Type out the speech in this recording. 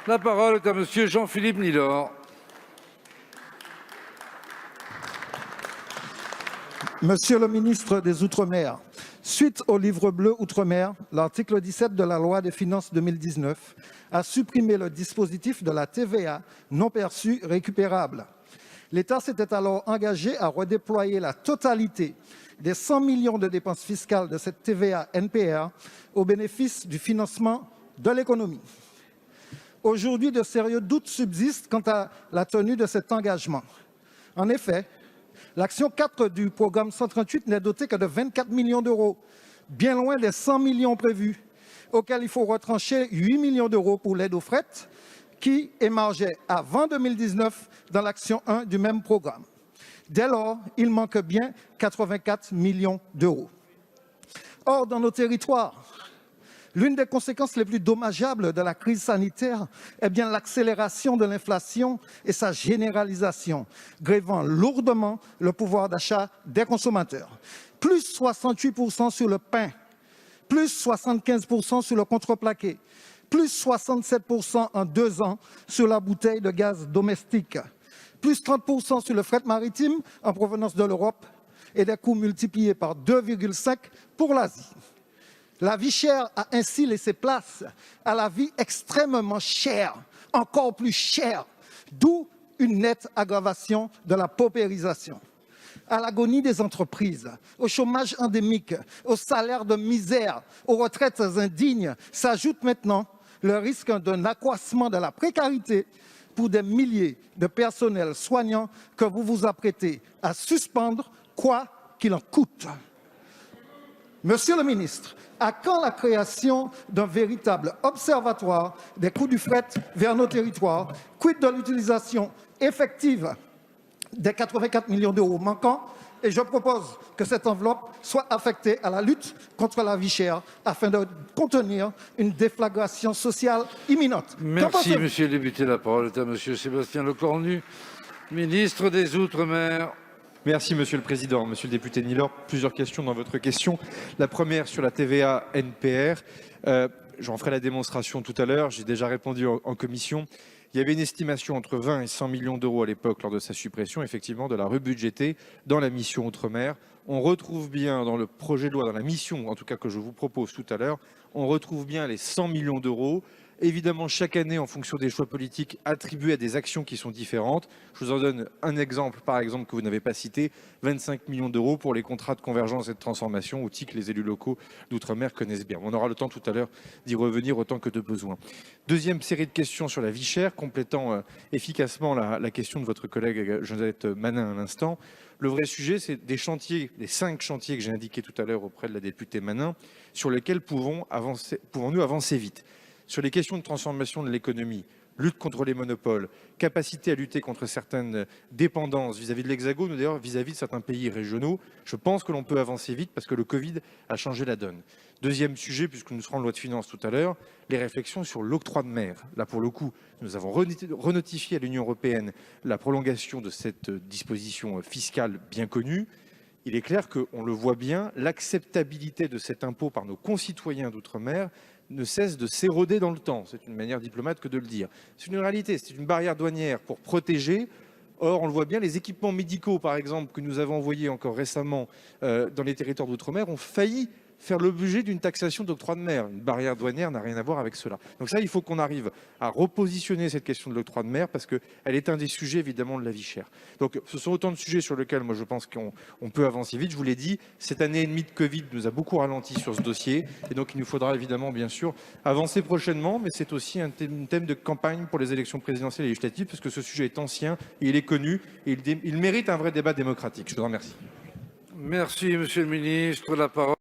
La parole est à Monsieur Jean-Philippe Nilor. Monsieur le ministre des Outre-mer, suite au livre bleu Outre-mer, l'article 17 de la loi des finances 2019 a supprimé le dispositif de la TVA non perçue récupérable. L'État s'était alors engagé à redéployer la totalité des 100 millions de dépenses fiscales de cette TVA NPR au bénéfice du financement de l'économie. Aujourd'hui, de sérieux doutes subsistent quant à la tenue de cet engagement. En effet, l'action 4 du programme 138 n'est dotée que de 24 millions d'euros, bien loin des 100 millions prévus, auxquels il faut retrancher 8 millions d'euros pour l'aide aux fret, qui émargeait avant 2019 dans l'action 1 du même programme. Dès lors, il manque bien 84 millions d'euros. Or, dans nos territoires, l'une des conséquences les plus dommageables de la crise sanitaire est bien l'accélération de l'inflation et sa généralisation, grevant lourdement le pouvoir d'achat des consommateurs. Plus 68% sur le pain, plus 75% sur le contreplaqué, plus 67% en 2 ans sur la bouteille de gaz domestique, plus 30% sur le fret maritime en provenance de l'Europe et des coûts multipliés par 2,5 pour l'Asie. La vie chère a ainsi laissé place à la vie extrêmement chère, encore plus chère, d'où une nette aggravation de la paupérisation. À l'agonie des entreprises, au chômage endémique, aux salaires de misère, aux retraites indignes, s'ajoute maintenant le risque d'un accroissement de la précarité pour des milliers de personnels soignants que vous vous apprêtez à suspendre, quoi qu'il en coûte. Monsieur le ministre, à quand la création d'un véritable observatoire des coûts du fret vers nos territoires? Quid de l'utilisation effective des 84 millions d'euros manquants? Et je propose que cette enveloppe soit affectée à la lutte contre la vie chère afin de contenir une déflagration sociale imminente. Merci, monsieur le député. La parole est à monsieur Sébastien Lecornu, ministre des Outre-mer. Merci Monsieur le Président. Monsieur le député Nilor, plusieurs questions dans votre question. La première sur la TVA NPR. J'en ferai la démonstration tout à l'heure. J'ai déjà répondu en commission. Il y avait une estimation entre 20 et 100 millions d'euros à l'époque lors de sa suppression, effectivement, de la rebudgéter dans la mission Outre-mer. On retrouve bien dans le projet de loi, dans la mission en tout cas que je vous propose tout à l'heure, on retrouve bien les 100 millions d'euros. Évidemment, chaque année, en fonction des choix politiques, attribués à des actions qui sont différentes. Je vous en donne un exemple, par exemple, que vous n'avez pas cité, 25 millions d'euros pour les contrats de convergence et de transformation, outil que les élus locaux d'outre-mer connaissent bien. On aura le temps tout à l'heure d'y revenir autant que de besoin. Deuxième série de questions sur la vie chère, complétant efficacement la question de votre collègue Josette Manin à l'instant. Le vrai sujet, c'est des chantiers, les 5 chantiers que j'ai indiqués tout à l'heure auprès de la députée Manin, sur lesquels pouvons-nous avancer vite. Sur les questions de transformation de l'économie, lutte contre les monopoles, capacité à lutter contre certaines dépendances vis-à-vis de l'Hexagone ou d'ailleurs vis-à-vis de certains pays régionaux, je pense que l'on peut avancer vite parce que le Covid a changé la donne. Deuxième sujet, puisque nous serons en loi de finances tout à l'heure, les réflexions sur l'octroi de mer. Là, pour le coup, nous avons renotifié à l'Union européenne la prolongation de cette disposition fiscale bien connue. Il est clair qu'on le voit bien, l'acceptabilité de cet impôt par nos concitoyens d'outre-mer ne cesse de s'éroder dans le temps. C'est une manière diplomate que de le dire. C'est une réalité, c'est une barrière douanière pour protéger. Or, on le voit bien, les équipements médicaux, par exemple, que nous avons envoyés encore récemment dans les territoires d'outre-mer, ont failli faire l'objet d'une taxation d'octroi de mer. Une barrière douanière n'a rien à voir avec cela. Donc ça, il faut qu'on arrive à repositionner cette question de l'octroi de mer parce qu'elle est un des sujets, évidemment, de la vie chère. Donc ce sont autant de sujets sur lesquels, moi, je pense qu'on peut avancer vite. Je vous l'ai dit, cette année et demie de Covid nous a beaucoup ralenti sur ce dossier. Et donc, il nous faudra, évidemment, bien sûr, avancer prochainement. Mais c'est aussi un thème de campagne pour les élections présidentielles et législatives parce que ce sujet est ancien et il est connu et il mérite un vrai débat démocratique. Je vous remercie. Merci, monsieur le ministre. La parole